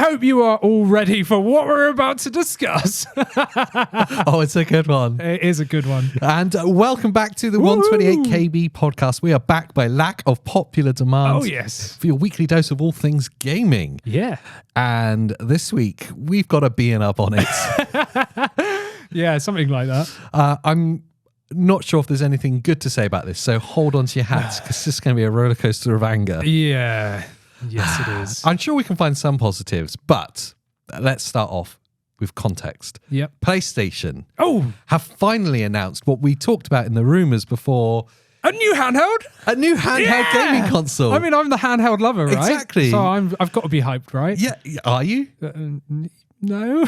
hope you are all ready for what we're about to discuss. Oh, it's a good one. It is a good one. And welcome back to the 128KB podcast. We are back by lack of popular demand. Oh, yes. For your weekly dose of all things gaming. Yeah. And this week, we've got a being up on it. Yeah, something like that. I'm not sure if there's anything good to say about this, so hold on to your hats, because this is going to be a roller coaster of anger. Yeah. Yes, it is. I'm sure we can find some positives, but let's start off with context. Yep. PlayStation have finally announced what we talked about in the rumors before. A new handheld? A new handheld gaming console. I mean, I'm the handheld lover, right? Exactly. So I've got to be hyped, right? Yeah. Are you? No.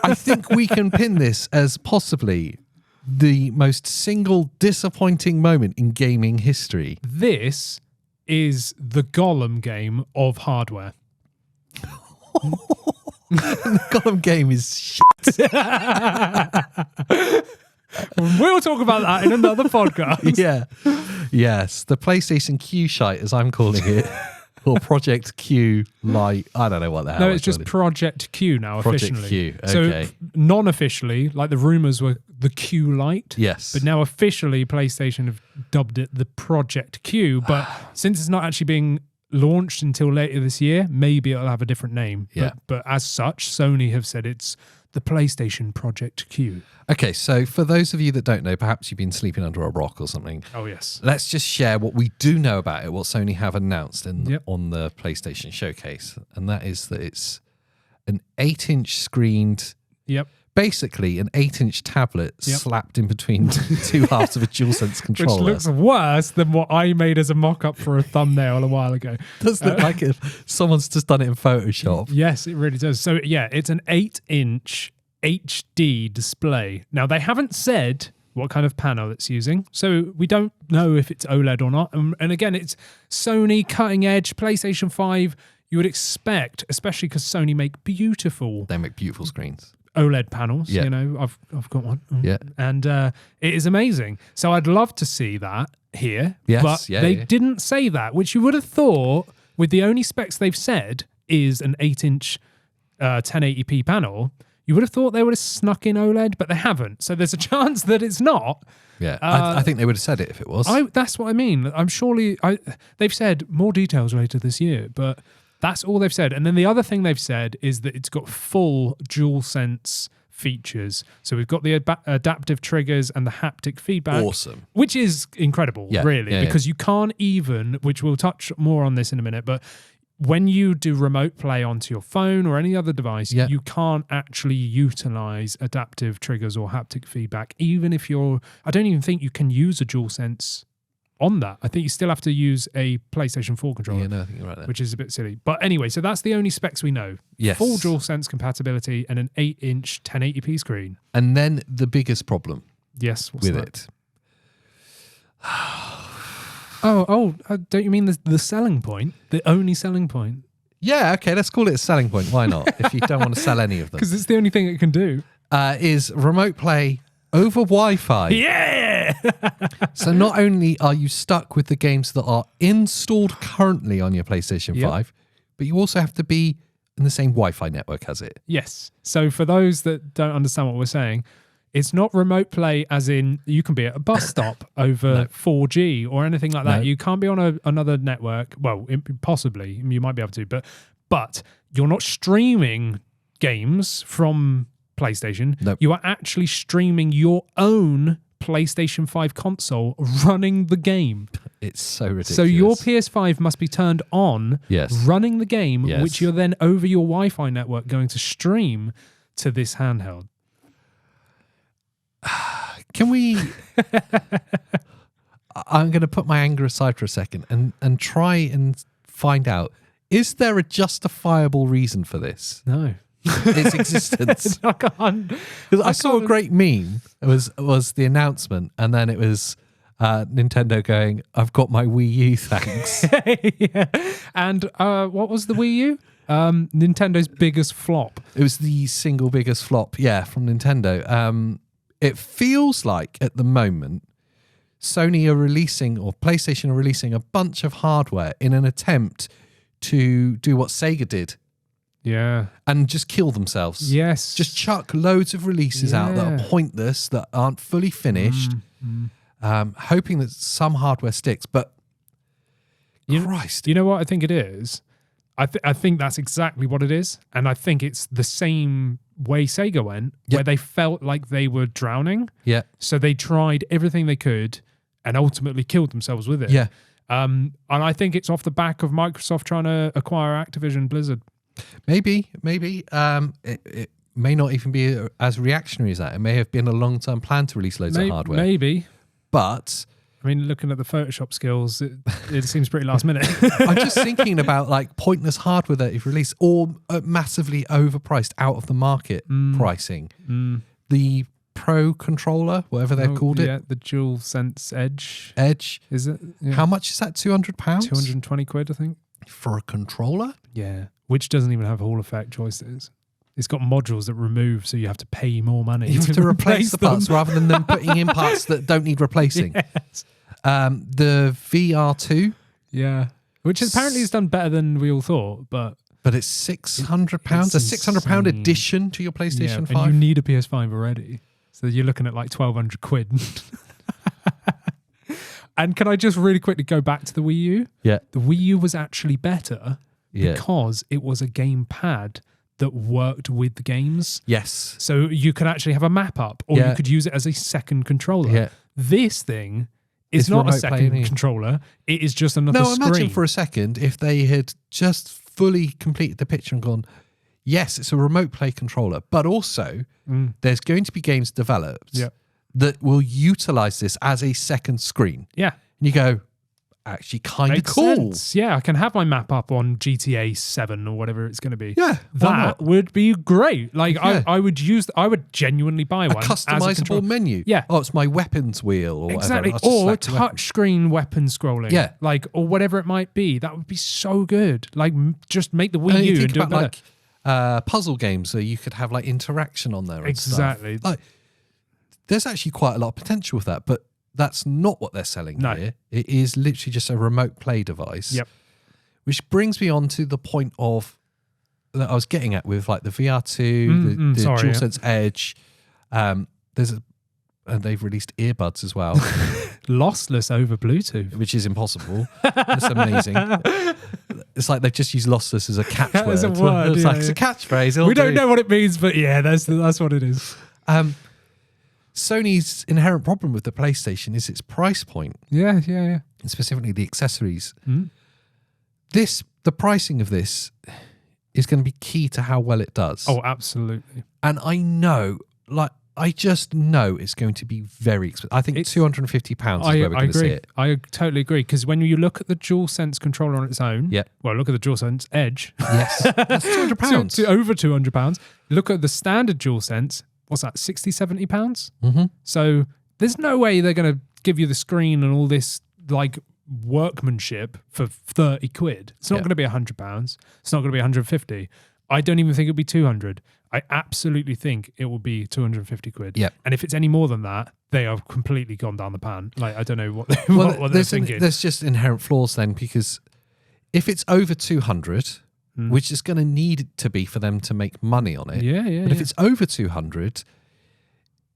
I think we can pin this as possibly the most single disappointing moment in gaming history. This is the Gollum game of hardware. The Gollum game is shit. We'll talk about that in another podcast. Yeah. Yes. The PlayStation Q shite, as I'm calling it. Or Project Q Lite. I don't know what the hell. No, it's just Project Q now, Project officially. Q, okay. So non-officially, like the rumors were the Q Lite. Yes. But now officially, PlayStation have dubbed it the Project Q. But since it's not actually being launched until later this year, maybe it'll have a different name. Yeah. But as such, Sony have said it's the PlayStation Project Q. Okay, so for those of you that don't know, perhaps you've been sleeping under a rock or something. Oh, yes. Let's just share what we do know about it, what Sony have announced Yep. on the PlayStation Showcase. And that is that it's an 8-inch screened, basically an 8-inch tablet slapped in between two halves of a DualSense controller. Which looks worse than what I made as a mock-up for a thumbnail a while ago. Does look like if someone's just done it in Photoshop. Yes, it really does. So, yeah, it's an 8-inch HD display. Now, they haven't said what kind of panel it's using, so we don't know if it's OLED or not. And again, it's Sony cutting edge, PlayStation 5. You would expect, especially because Sony make beautiful... They make beautiful screens. OLED panels, Yeah. you know, I've got one. Yeah. And it is amazing. So I'd love to see that here. Yes, but they didn't say that, which you would have thought with the only specs they've said is an 8-inch 1080p panel. You would have thought they would have snuck in OLED, but they haven't. So there's a chance that it's not. Yeah, I think they would have said it if it was. That's what I mean. I'm surely... they've said more details later this year, but that's all they've said. And then the other thing they've said is that it's got full DualSense features. So we've got the adaptive triggers and the haptic feedback. Awesome. Which is incredible, really, because you can't even, which we'll touch more on this in a minute, but when you do remote play onto your phone or any other device, you can't actually utilize adaptive triggers or haptic feedback, even if I don't even think you can use a DualSense on that. I think you still have to use a PlayStation 4 controller, I think you're right there. which is a bit silly. But anyway, so that's the only specs we know. Yes. Full DualSense compatibility and an 8-inch 1080p screen. And then the biggest problem Yes, what's with that? it. Don't you mean the selling point? The only selling point? Yeah, okay, let's call it a selling point. Why not? If you don't want to sell any of them. Because it's the only thing it can do. Is remote play over Wi-Fi. Yeah! So not only are you stuck with the games that are installed currently on your PlayStation 5, but you also have to be in the same Wi-Fi network as it. Yes. So for those that don't understand what we're saying, it's not remote play as in you can be at a bus stop over 4G or anything like that. No. You can't be on another network. Well, possibly. You might be able to, but you're not streaming games from PlayStation. Nope. You are actually streaming your own PlayStation 5 console running the game. It's so ridiculous. So your PS5 must be turned on, running the game, which you're then over your Wi-Fi network going to stream to this handheld. Can we... I'm going to put my anger aside for a second and try and find out, is there a justifiable reason for this? No. Its existence. I saw a great meme. It was the announcement, and then it was Nintendo going, "I've got my Wii U, thanks." And what was the Wii U? Nintendo's biggest flop. It was the single biggest flop, from Nintendo. It feels like at the moment Sony are releasing, or PlayStation are releasing, a bunch of hardware in an attempt to do what Sega did Yeah. And just kill themselves. Yes. Just chuck loads of releases out that are pointless, that aren't fully finished, hoping that some hardware sticks. But Christ. You know what I think it is? I think that's exactly what it is. And I think it's the same way Sega went, where they felt like they were drowning. Yeah. So they tried everything they could and ultimately killed themselves with it. Yeah. And I think it's off the back of Microsoft trying to acquire Activision Blizzard. Maybe. It may not even be as reactionary as that. It may have been a long-term plan to release loads of hardware. Maybe. But I mean, looking at the Photoshop skills, it seems pretty last minute. I'm just thinking about like pointless hardware that you've released or massively overpriced, out of the market pricing. The Pro controller, whatever they've called it. Yeah, the DualSense Edge. Is it? Yeah. How much is that? £200? 220 quid, I think. For a controller? Yeah. Which doesn't even have Hall effect choices. It's got modules that remove, so you have to pay more money. You have to replace the parts rather than them putting in parts that don't need replacing. Yes. The VR2. Yeah. Which apparently is done better than we all thought, but it's £600. A £600 addition to your PlayStation 5. And you need a PS5 already. So you're looking at like 1,200 quid. And can I just really quickly go back to the Wii U? Yeah. The Wii U was actually better because it was a gamepad that worked with the games. Yes. So you could actually have a map up, or you could use it as a second controller. Yeah. This thing is not a second controller. It is just another screen. Now imagine for a second if they had just fully completed the picture and gone, yes, it's a remote play controller, but also there's going to be games developed that will utilize this as a second screen. Yeah. And you go, actually kind of cool. Sense. Yeah, I can have my map up on GTA 7 or whatever it's going to be. Yeah, that would be great. Like I would genuinely buy one. A customizable menu. Yeah. Oh, it's my weapons wheel or exactly. whatever. Or touchscreen weapon scrolling. Yeah. Like, or whatever it might be. That would be so good. Like, just make the Wii U and do it better. Like puzzle games, so you could have like interaction on there. And stuff. Like, there's actually quite a lot of potential with that, but that's not what they're selling here. It is literally just a remote play device. Yep. Which brings me on to the point of that I was getting at with like the VR2, the DualSense Edge. And they've released earbuds as well. Lossless over Bluetooth. Which is impossible. That's amazing. It's like they've just used lossless as a catchword. As a word, it's a catchphrase. We don't know what it means, but yeah, that's what it is. Sony's inherent problem with the PlayStation is its price point. Yeah. And specifically the accessories. The pricing of this is going to be key to how well it does. Oh, absolutely. And I just know it's going to be very expensive. I think £250 is where we're going to see it. I totally agree. Because when you look at the DualSense controller on its own, well, look at the DualSense Edge. Yes, that's £200. Over £200. Look at the standard DualSense. What's that, £60, £70? So there's no way they're going to give you the screen and all this like workmanship for 30 quid. It's not going to be £100. It's not going to be 150. I don't even think it'll be 200. I absolutely think it will be 250 quid. Yep. And if it's any more than that, they have completely gone down the pan. Like, I don't know what they're thinking. There's just inherent flaws then, because if it's over 200, which is going to need to be for them to make money on it. But if it's over 200,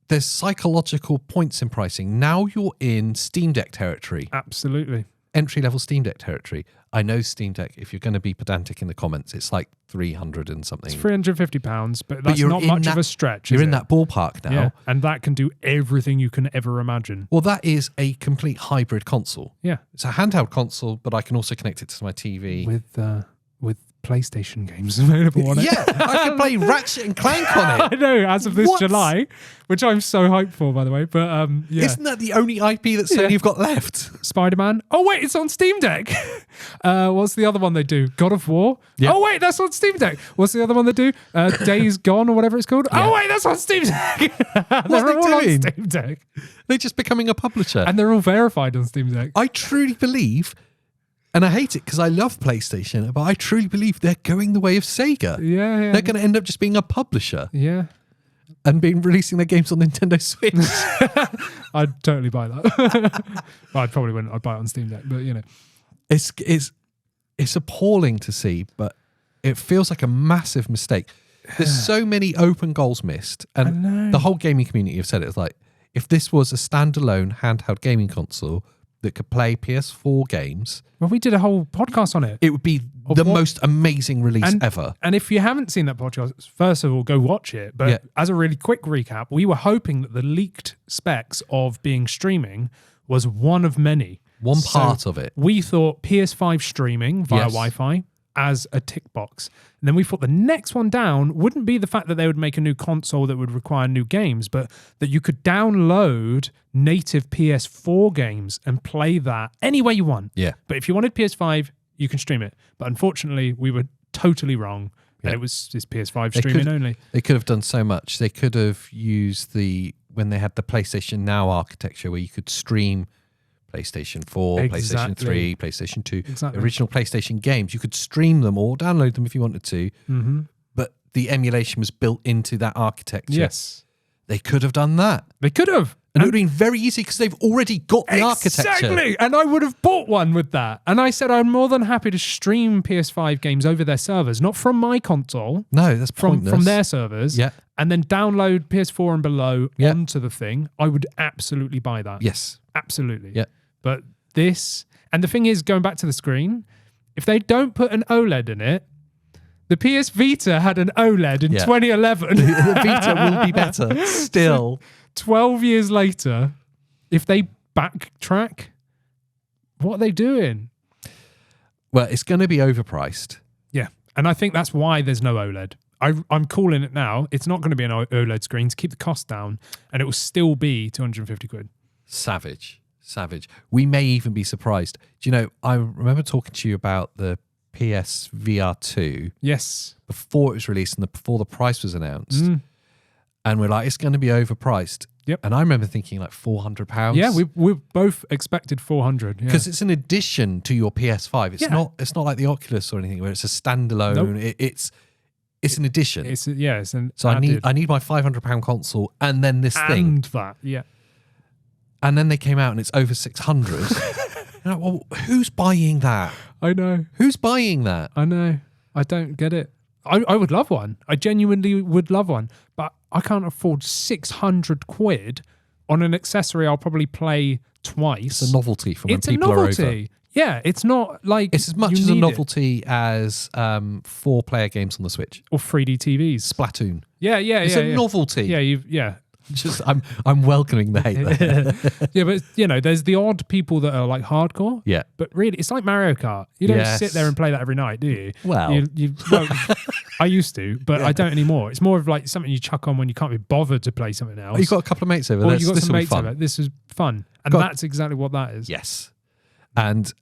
there's psychological points in pricing. Now you're in Steam Deck territory. Absolutely. Entry-level Steam Deck territory. I know Steam Deck, if you're going to be pedantic in the comments, it's like 300 and something. It's £350, but that's not much of a stretch. You're in that ballpark now. Yeah. And that can do everything you can ever imagine. Well, that is a complete hybrid console. Yeah. It's a handheld console, but I can also connect it to my TV. With PlayStation games available on it. Yeah, I can play Ratchet and Clank on it. I know, as of this July, which I'm so hyped for, by the way. But isn't that the only IP that Sony have got left? Spider-Man. Oh wait, it's on Steam Deck. What's the other one they do? God of War. Yep. Oh wait, that's on Steam Deck. What's the other one they do? Days Gone or whatever it's called. Yeah. Oh wait, that's on Steam Deck. They're all on Steam Deck. They're just becoming a publisher, and they're all verified on Steam Deck. I truly believe. And I hate it because I love PlayStation, but I truly believe they're going the way of Sega. Yeah. They're going to end up just being a publisher. Yeah. And releasing their games on Nintendo Switch. I'd totally buy that. Well, I probably wouldn't. I'd buy it on Steam Deck, but you know. It's appalling to see, but It feels like a massive mistake. There's so many open goals missed, and the whole gaming community have said it. It's like, if this was a standalone handheld gaming console that could play PS4 games, well, we did a whole podcast on it. It would be the most amazing release ever. And if you haven't seen that podcast, first of all, go watch it. But as a really quick recap, we were hoping that the leaked specs of being streaming was one of many. One part of it. We thought PS5 streaming via Wi-Fi as a tick box. And then we thought the next one down wouldn't be the fact that they would make a new console that would require new games, but that you could download native PS4 games and play that any way you want. Yeah. But if you wanted PS5, you can stream it. But unfortunately, we were totally wrong. And it was just PS5 streaming only. They could have done so much. They could have used when they had the PlayStation Now architecture where you could stream PlayStation 4, PlayStation 3, PlayStation 2, original PlayStation games. You could stream them or download them if you wanted to, but the emulation was built into that architecture. Yes. They could have done that. They could have. And it would have been very easy because they've already got the architecture. Exactly. And I would have bought one with that. And I said I'm more than happy to stream PS5 games over their servers, not from my console. No, that's pointless. From their servers. Yeah. And then download PS4 and below onto the thing. I would absolutely buy that. Yes. Absolutely. Yeah. But this, and the thing is, going back to the screen, if they don't put an OLED in it, the PS Vita had an OLED in 2011. The Vita will be better still. So 12 years later, if they backtrack, what are they doing? Well, it's going to be overpriced. Yeah. And I think that's why there's no OLED. I'm calling it now. It's not going to be an OLED screen to keep the cost down, and it will still be 250 quid. Savage. We may even be surprised. Do you know, I remember talking to you about the PS VR 2. Yes. Before it was released and before the price was announced. And we're like, it's going to be overpriced. Yep. And I remember thinking like £400. Yeah, we both expected 400. Because it's an addition to your PS5. It's not like the Oculus or anything where it's a standalone. Nope. It's an addition. So I need my £500 console and then this thing. And that, yeah. And then they came out and it's over 600. Like, well, who's buying that? I know. Who's buying that? I know. I don't get it. I would love one. I genuinely would love one. But I can't afford 600 quid on an accessory I'll probably play twice. It's a novelty for when people are over. Yeah, it's not like it's as much as a novelty as 4-player games on the Switch or 3D TVs. Splatoon. Yeah, it's a novelty. Yeah. Just I'm welcoming the hate there. Yeah, but you know, there's the odd people that are like hardcore. Yeah, but really, it's like Mario Kart. You don't sit there and play that every night, do you? Well, I used to, but I don't anymore. It's more of like something you chuck on when you can't be bothered to play something else. You've got a couple of mates over there. You've got some mates over. This is fun, and that's exactly what that is. Yes, and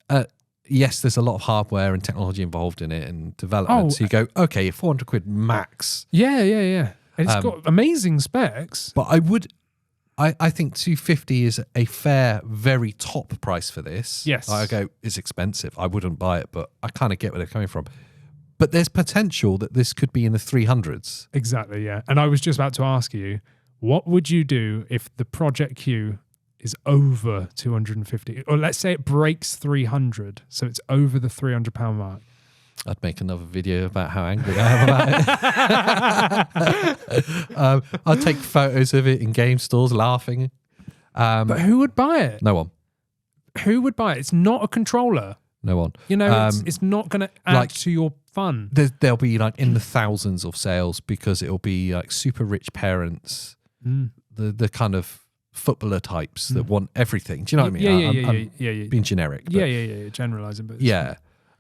yes, there's a lot of hardware and technology involved in it and development. So you go, okay, 400 quid max. Yeah. And it's got amazing specs. But I think 250 is a fair, very top price for this. Yes. I go, it's expensive. I wouldn't buy it, but I kind of get where they're coming from. But there's potential that this could be in the 300s. Exactly, yeah. And I was just about to ask you, what would you do if the Project Q is over 250? Or let's say it breaks 300, so it's over the £300 mark. I'd make another video about how angry I am about it. I'd take photos of it in game stores laughing. But who would buy it? No one. Who would buy it? It's not a controller. No one. You know, it's not going to add to your fun. There'll be like in the thousands of sales because it'll be like super rich parents, the kind of footballer types that want everything. Do you know what I mean? Yeah. Being generic. But yeah. Generalizing, but yeah.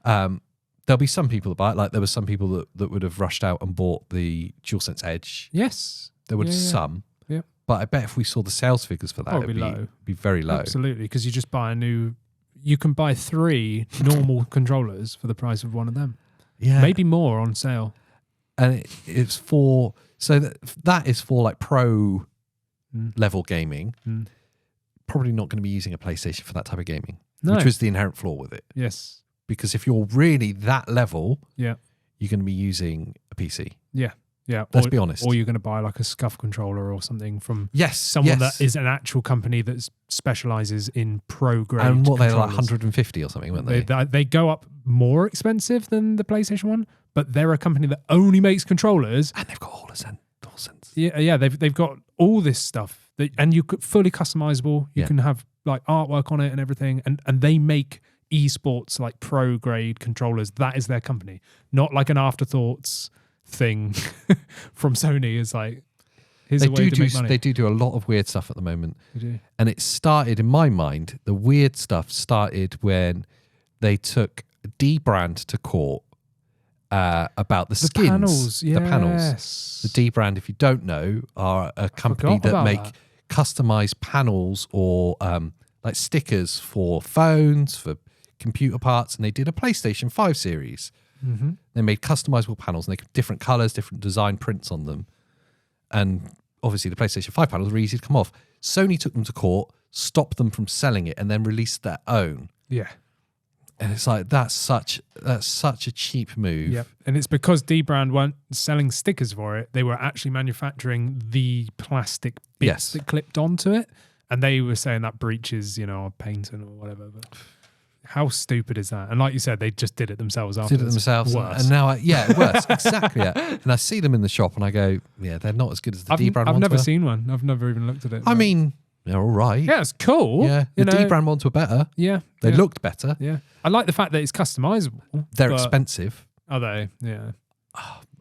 There'll be some people that buy it. Like there were some people that would have rushed out and bought the DualSense Edge. Yes. There would some. Yeah. But I bet if we saw the sales figures for that, it would be very low. Absolutely, because you just buy you can buy 3 normal controllers for the price of one of them. Yeah. Maybe more on sale. And it's for, so that is for like pro level gaming. Probably not going to be using a PlayStation for that type of gaming, which was the inherent flaw with it. Yes. Because if you're really that level, you're going to be using a PC. Yeah. Yeah, let's be honest. Or you're going to buy like a SCUF controller or something from someone that is an actual company that specializes in pro grade. And what they're like 150 or something, weren't they? They go up more expensive than the PlayStation one, but they're a company that only makes controllers, and they've got all sense. Yeah, they've got all this stuff and you could fully customizable. You can have like artwork on it and everything, and they make esports like pro grade controllers. That is their company, not like an afterthoughts thing from Sony. Is like here's a way to make money. They do a lot of weird stuff at the moment. They do. And it started, in my mind, the weird stuff started when they took D brand to court about the skins. The panels. The D brand, if you don't know, are a company that make customized panels or like stickers for phones, for computer parts, and they did a PlayStation 5 series. Mm-hmm. They made customizable panels, and they could different colors, different design prints on them. And obviously the PlayStation 5 panels were easy to come off. Sony took them to court, stopped them from selling it, and then released their own. Yeah. And it's like, that's such a cheap move. Yep. And it's because D-Brand weren't selling stickers for it. They were actually manufacturing the plastic bits that clipped onto it. And they were saying that breaches, a painting or whatever. But how stupid is that? And like you said, they just did it themselves after. Did it themselves. Worse. And now, worse. Exactly. Yeah. And I see them in the shop and I go, yeah, they're not as good as the D-Brand ones. I've never seen one. I've never even looked at it. I mean, they're all right. Yeah, it's cool. Yeah. The D-Brand ones were better. Yeah. They looked better. Yeah. I like the fact that it's customizable. They're expensive. Are they? Yeah.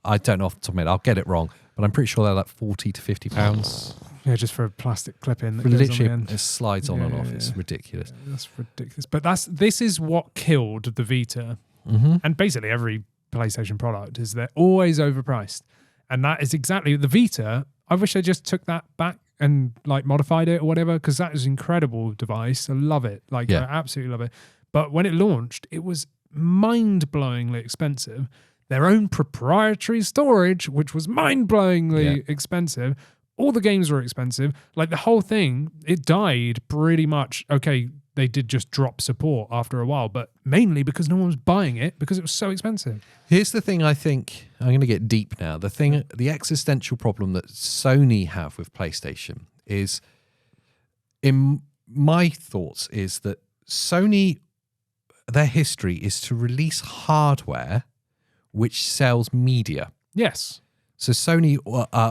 I don't know off the top of my head. I'll get it wrong. But I'm pretty sure they're like £40 to £50. Yeah, just for a plastic clip-in. That literally, goes on it slides on and off. It's ridiculous. Yeah, that's ridiculous. But this is what killed the Vita, and basically every PlayStation product is they're always overpriced, and that is exactly the Vita. I wish they just took that back and like modified it or whatever, because that is an incredible device. I love it. I absolutely love it. But when it launched, it was mind-blowingly expensive. Their own proprietary storage, which was mind-blowingly expensive. All the games were expensive. Like the whole thing, it died pretty much. Okay, they did just drop support after a while, but mainly because no one was buying it because it was so expensive. Here's the thing I think, I'm going to get deep now. The existential problem that Sony have with PlayStation is, in my thoughts, is that Sony, their history is to release hardware which sells media. Yes. So Sony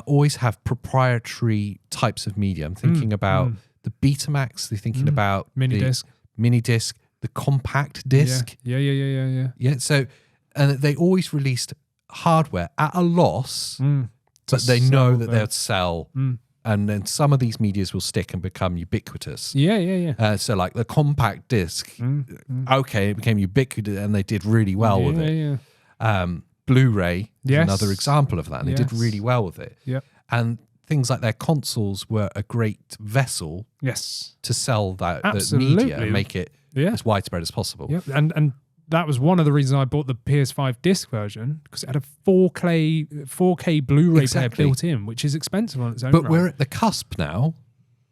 always have proprietary types of media. I'm thinking about the Betamax. They're thinking about mini disc, the compact disc. Yeah. So, and they always released hardware at a loss, but they know that they'll sell. And then some of these medias will stick and become ubiquitous. Yeah. So like the compact disc, okay, it became ubiquitous, and they did really well with it. Blu-ray is another example of that. And they did really well with it. Yep. And things like their consoles were a great vessel to sell that media and make it as widespread as possible. Yep. And that was one of the reasons I bought the PS5 disc version, because it had a 4K Blu-ray player built in, which is expensive on its own. But we're at the cusp now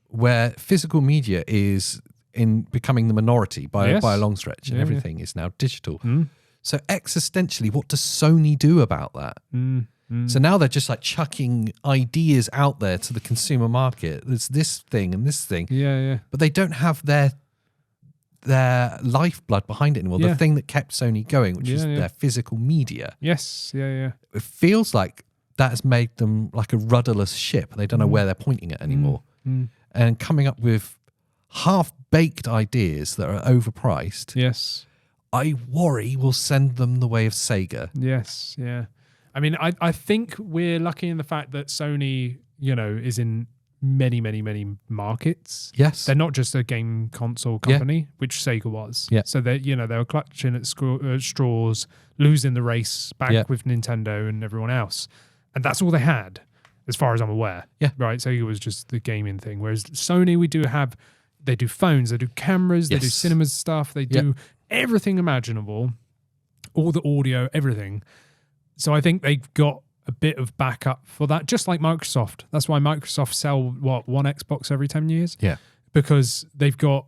where physical media is becoming the minority by a long stretch, and everything is now digital. So existentially, what does Sony do about that? So now they're just like chucking ideas out there to the consumer market. There's this thing and this thing. Yeah. But they don't have their lifeblood behind it anymore. The thing that kept Sony going, which is their physical media. Yes. Yeah. It feels like that has made them like a rudderless ship. They don't know where they're pointing it anymore. And coming up with half-baked ideas that are overpriced. Yes. I worry will send them the way of Sega. Yes, yeah. I mean, I think we're lucky in the fact that Sony, is in many, many, many markets. Yes. They're not just a game console company, which Sega was. Yeah. So they were clutching at straws, losing the race back with Nintendo and everyone else. And that's all they had, as far as I'm aware. Yeah. Right? Sega was just the gaming thing. Whereas Sony, they do phones, they do cameras, they do cinema stuff, they do everything imaginable, all the audio, everything. So I think they've got a bit of backup for that, just like Microsoft. That's why Microsoft sell one Xbox every 10 years. Yeah. Because they've got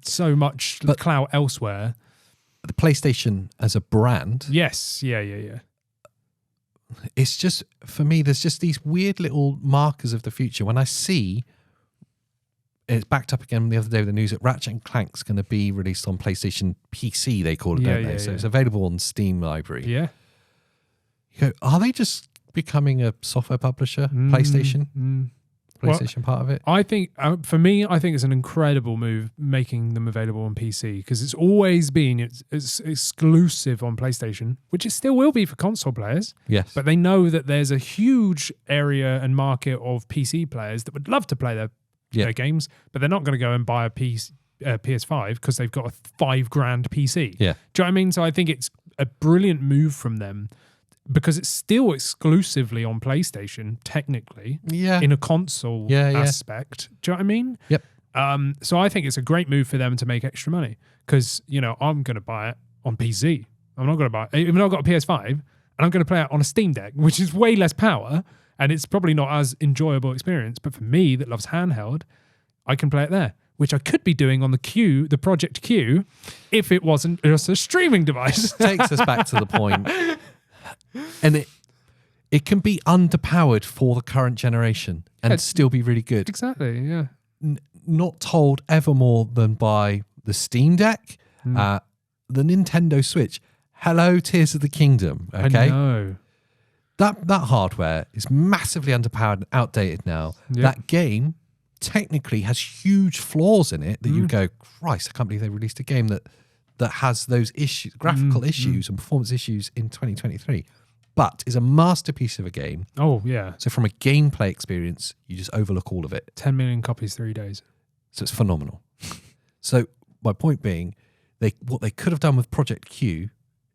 so much clout elsewhere. The PlayStation as a brand. Yes. Yeah. it's just, for me, there's just these weird little markers of the future. When I see, it's backed up again the other day with the news that Ratchet & Clank's going to be released on PlayStation PC, they call it, don't they? So it's available on Steam Library. Yeah. You go, are they just becoming a software publisher, PlayStation? PlayStation part of it? I think, for me, I think it's an incredible move making them available on PC, because it's always been it's exclusive on PlayStation, which it still will be for console players. Yes. But they know that there's a huge area and market of PC players that would love to play their games, but they're not going to go and buy a PS5 because they've got a $5,000 PC. Yeah. Do you know what I mean? So I think it's a brilliant move from them, because it's still exclusively on PlayStation, technically, in a console aspect. Do you know what I mean? Yep. So I think it's a great move for them to make extra money, because, I'm going to buy it on PC. I'm not going to buy it, even though I've got a PS5, and I'm going to play it on a Steam Deck, which is way less power, and it's probably not as enjoyable experience. But for me, that loves handheld, I can play it there, which I could be doing on the Project Q, if it wasn't just a streaming device. Takes us back to the point. And it can be underpowered for the current generation and still be really good. Exactly, yeah. Not told ever more than by the Steam Deck, the Nintendo Switch. Hello, Tears of the Kingdom. Okay, I know. That hardware is massively underpowered and outdated now. Yep. That game technically has huge flaws in it that you go, Christ, I can't believe they released a game that has those issues, graphical issues and performance issues in 2023, but is a masterpiece of a game. Oh, yeah. So from a gameplay experience, you just overlook all of it. 10 million copies, 3 days. So it's phenomenal. So my point being, what they could have done with Project Q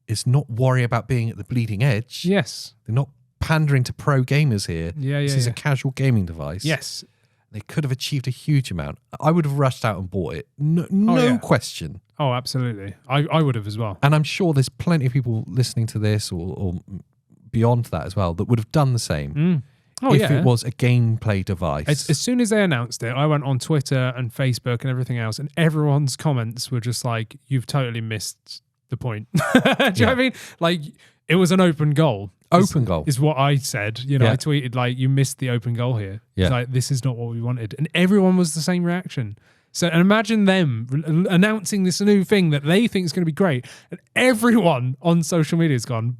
is not worry about being at the bleeding edge. Yes. They're not pandering to pro gamers here. This is a casual gaming device. Yes. They could have achieved a huge amount. I would have rushed out and bought it. No question. Oh, absolutely. I would have as well. And I'm sure there's plenty of people listening to this or beyond that as well that would have done the same if it was a gameplay device. As soon as they announced it, I went on Twitter and Facebook and everything else, and everyone's comments were just like, you've totally missed the point. Do you know what I mean? Like, it was an open goal. Open goal is what I said. I tweeted, like, you missed the open goal here. It's like, this is not what we wanted. And everyone was the same reaction. So, and imagine them announcing this new thing that they think is going to be great, and everyone on social media has gone.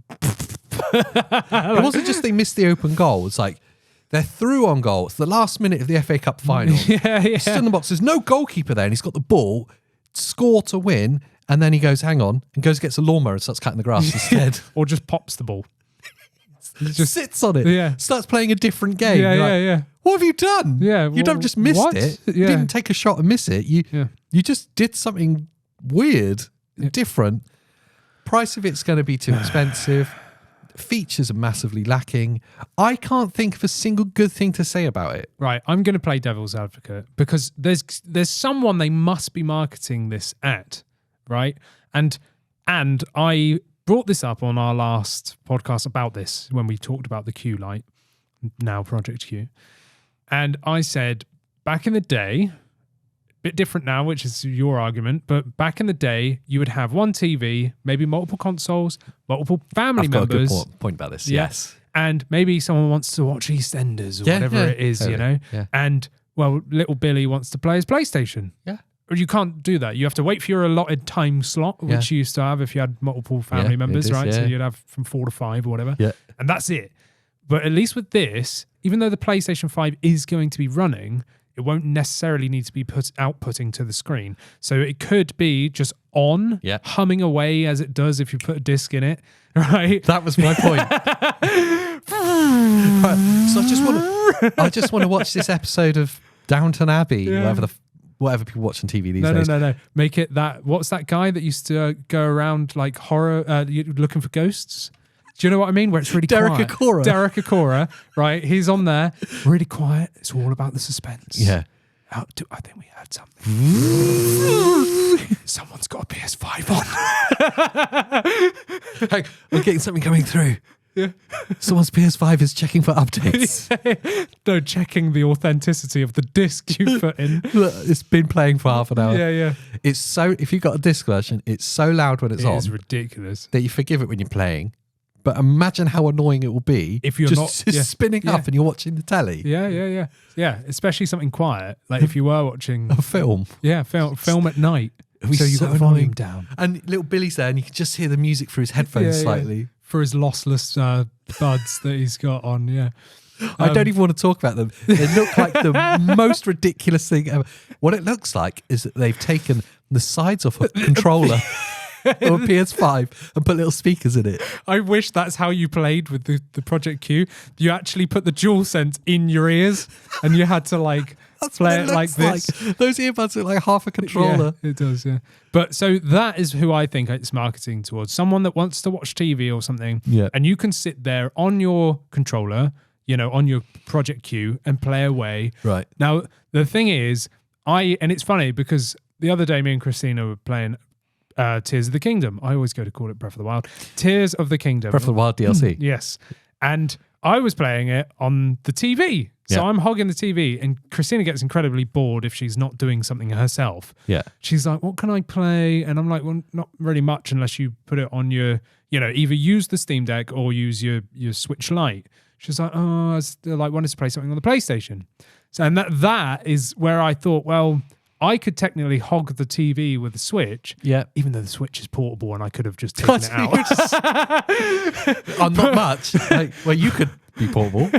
It wasn't just they missed the open goal. It's like they're through on goal. It's the last minute of the FA Cup final. Stood in the box. There's no goalkeeper there, and he's got the ball. Score to win, and then he goes, hang on, and goes gets a lawnmower and starts cutting the grass instead, or just pops the ball. He just sits on it. Starts playing a different game. Yeah. What have you done? Yeah, you don't just missed it. You didn't take a shot and miss it. You just did something weird, different. Price of it's going to be too expensive. Features are massively lacking. I can't think of a single good thing to say about it. Right, I'm going to play devil's advocate, because there's someone they must be marketing this at, right? And I brought this up on our last podcast about this when we talked about the Q Lite, now Project Q. And I said, back in the day, a bit different now, which is your argument, but back in the day, you would have one TV, maybe multiple consoles, multiple family members. I've got a good point about this, yes. And maybe someone wants to watch EastEnders or whatever it is, totally. And, well, little Billy wants to play his PlayStation. Yeah. Or you can't do that. You have to wait for your allotted time slot, which you used to have if you had multiple family members, right? So you'd have from 4 to 5 or whatever. Yeah. And that's it. But at least with this, even though the PlayStation 5 is going to be running, it won't necessarily need to be outputting to the screen. So it could be just on, humming away as it does if you put a disc in it, right? That was my point. So I just want to watch this episode of Downton Abbey, whatever people watch on TV these days. No. Make it that. What's that guy that used to go around like horror, looking for ghosts? Do you know what I mean? Where it's really quiet. Derek Acora, right? He's on there, really quiet. It's all about the suspense. Yeah. I think we heard something. Someone's got a PS5 on. Hey, I'm getting something coming through. Yeah. Someone's PS5 is checking for updates. No, checking the authenticity of the disc you put in. Look, it's been playing for half an hour. Yeah. It's so, if you've got a disc version, it's so loud when it's on. It's ridiculous. That you forgive it when you're playing. But imagine how annoying it will be if you're just spinning up and you're watching the telly. Yeah. Especially something quiet, like if you were watching a film. Yeah, film at night. So you've got the volume down. And little Billy's there, and you can just hear the music through his headphones slightly. For his lossless buds that he's got on, yeah. I don't even want to talk about them. They look like the most ridiculous thing ever. What it looks like is that they've taken the sides off a controller or a PS5 and put little speakers in it. I wish that's how you played with the Project Q. You actually put the DualSense in your ears and you had to like play it like this. Those earbuds look like half a controller. Yeah, it does, yeah. But so that is who I think it's marketing towards. Someone that wants to watch TV or something. Yeah. And you can sit there on your controller, on your Project Q and play away. Right. Now, the thing is, and it's funny because the other day me and Christina were playing Tears of the Kingdom. I always go to call it Breath of the Wild. Tears of the Kingdom. Breath of the Wild DLC. Yes. And I was playing it on the TV. So I'm hogging the TV and Christina gets incredibly bored if she's not doing something herself. Yeah. She's like, what can I play? And I'm like, well, not really much unless you put it on your, either use the Steam Deck or use your Switch Lite. She's like, oh, I still wanted to play something on the PlayStation. So, and that is where I thought, well, I could technically hog the TV with the Switch, even though the Switch is portable and I could have just taken it out. Not much. Well, you could be portable.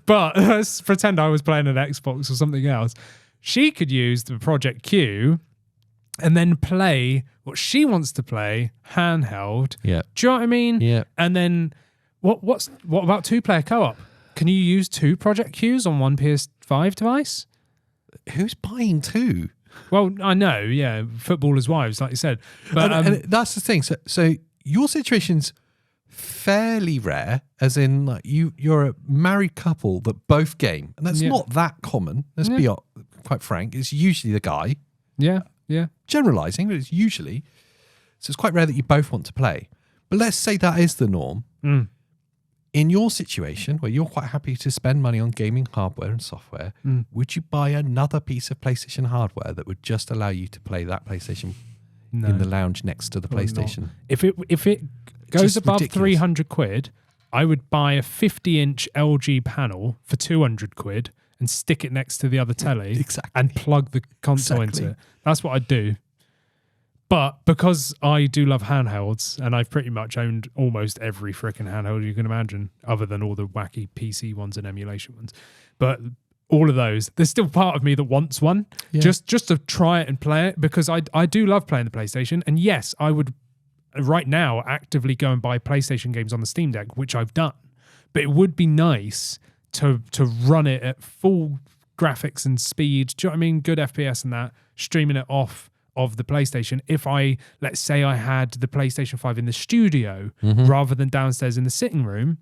But let's pretend I was playing an Xbox or something else. She could use the Project Q and then play what she wants to play handheld. Yeah. Do you know what I mean? Yeah. And then what about 2-player co-op? Can you use 2 Project Qs on one PS5 device? Who's buying 2? Well, I know, yeah, footballers' wives, like you said. But and that's the thing. So your situation's fairly rare, as in like you're a married couple that both game, and that's not that common. Let's be quite frank. It's usually the guy. Yeah. Generalizing, but it's usually. So it's quite rare that you both want to play. But let's say that is the norm. In your situation, where you're quite happy to spend money on gaming hardware and software, would you buy another piece of PlayStation hardware that would just allow you to play that PlayStation in the lounge next to the PlayStation? Not. If it goes just above ridiculous. £300, I would buy a 50-inch LG panel for £200 and stick it next to the other telly and plug the console into it. That's what I'd do. But because I do love handhelds, and I've pretty much owned almost every freaking handheld you can imagine, other than all the wacky PC ones and emulation ones. But all of those, there's still part of me that wants one, just to try it and play it, because I do love playing the PlayStation. And yes, I would right now actively go and buy PlayStation games on the Steam Deck, which I've done. But it would be nice to run it at full graphics and speed. Do you know what I mean? Good FPS and that, streaming it off of the PlayStation. If let's say I had the PlayStation 5 in the studio rather than downstairs in the sitting room,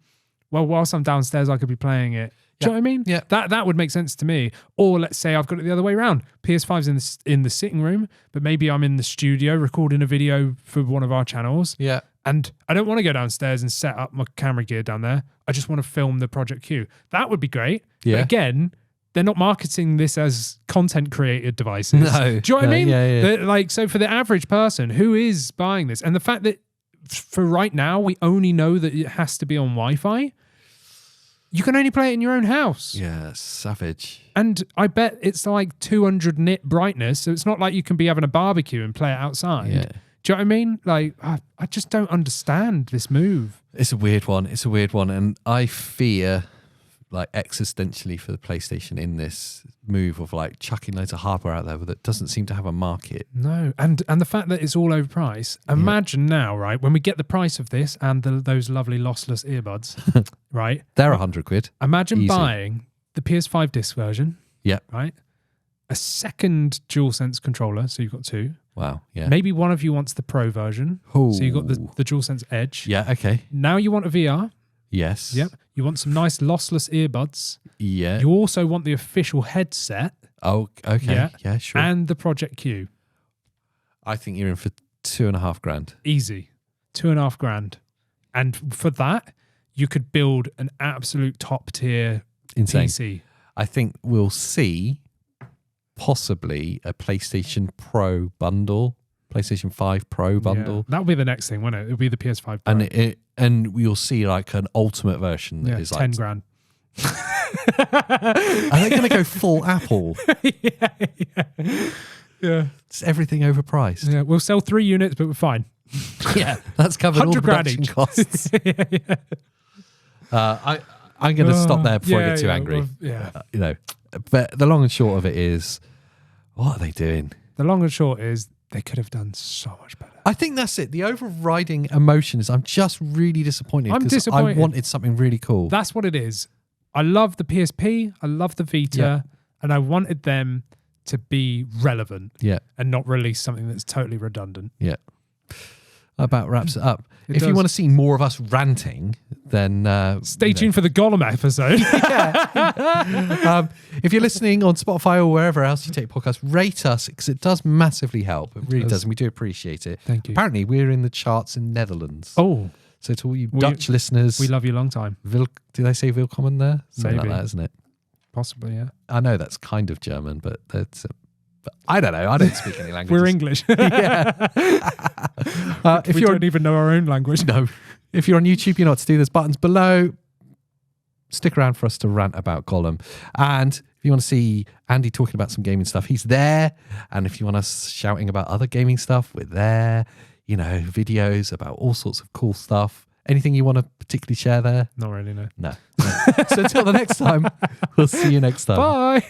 well, whilst I'm downstairs, I could be playing it. Do you know what I mean? Yeah. That would make sense to me. Or let's say I've got it the other way around. PS5's in the sitting room, but maybe I'm in the studio recording a video for one of our channels. Yeah. And I don't want to go downstairs and set up my camera gear down there. I just want to film the Project Q. That would be great. Yeah. But again, they're not marketing this as content created devices. No. Do you know what I mean? Yeah. So for the average person who is buying this, and the fact that for right now, we only know that it has to be on Wi-Fi, you can only play it in your own house. Yeah, savage. And I bet it's like 200 nit brightness, so it's not like you can be having a barbecue and play it outside. Yeah. Do you know what I mean? Like, I just don't understand this move. It's a weird one. And I fear, like, existentially for the PlayStation in this move of like chucking loads of hardware out there that doesn't seem to have a market. No, and the fact that it's all overpriced. Imagine now, right, when we get the price of this and those lovely lossless earbuds, right? They're £100. Imagine Easy. Buying the PS5 disc version. Yeah. Right? A second DualSense controller, so you've got 2. Wow, yeah. Maybe one of you wants the Pro version. Ooh. So you've got the DualSense Edge. Yeah, okay. Now you want a VR. Yes. Yep. You want some nice lossless earbuds. Yeah. You also want the official headset. Oh, okay. Yeah, sure. And the Project Q. I think you're in for $2,500. Easy. $2,500. And for that, you could build an absolute top tier PC. I think we'll see possibly a PlayStation Pro bundle PlayStation 5 Pro bundle. That'll be the next thing, won't it? It'll be the PS5 Pro. And you'll see like an ultimate version that is 10 grand. Are they going to go full Apple? Yeah. It's everything overpriced. Yeah, we'll sell 3 units, but we're fine. Yeah, that's covered all the production costs. I'm going to stop there before I get too angry. But the long and short of it is, what are they doing? The long and short is they could have done so much better. I think that's it. The overriding emotion is I'm just really disappointed. I'm disappointed. I wanted something really cool. That's what it is. I love the PSP. I love the Vita. And I wanted them to be relevant and not release something that's totally redundant. Yeah. About wraps it up. If you want to see more of us ranting, then stay tuned for the Gollum episode. If you're listening on Spotify or wherever else you take podcasts, rate us because it does massively help. It really does, and we do appreciate it. Thank you. Apparently, we're in the charts in Netherlands. Oh, so to all you Dutch listeners, we love you long time. Do they say Willkommen there? Something Maybe. like that, isn't it? Possibly, yeah. I know that's kind of German, but that's. I don't know. I don't speak any languages. We're English. If we don't even know our own language. No. If you're on YouTube, you know what to do. There's buttons below. Stick around for us to rant about Gollum. And if you want to see Andy talking about some gaming stuff, he's there. And if you want us shouting about other gaming stuff, we're there. You know, videos about all sorts of cool stuff. Anything you want to particularly share there? Not really, no. No. So until the next time, we'll see you next time. Bye.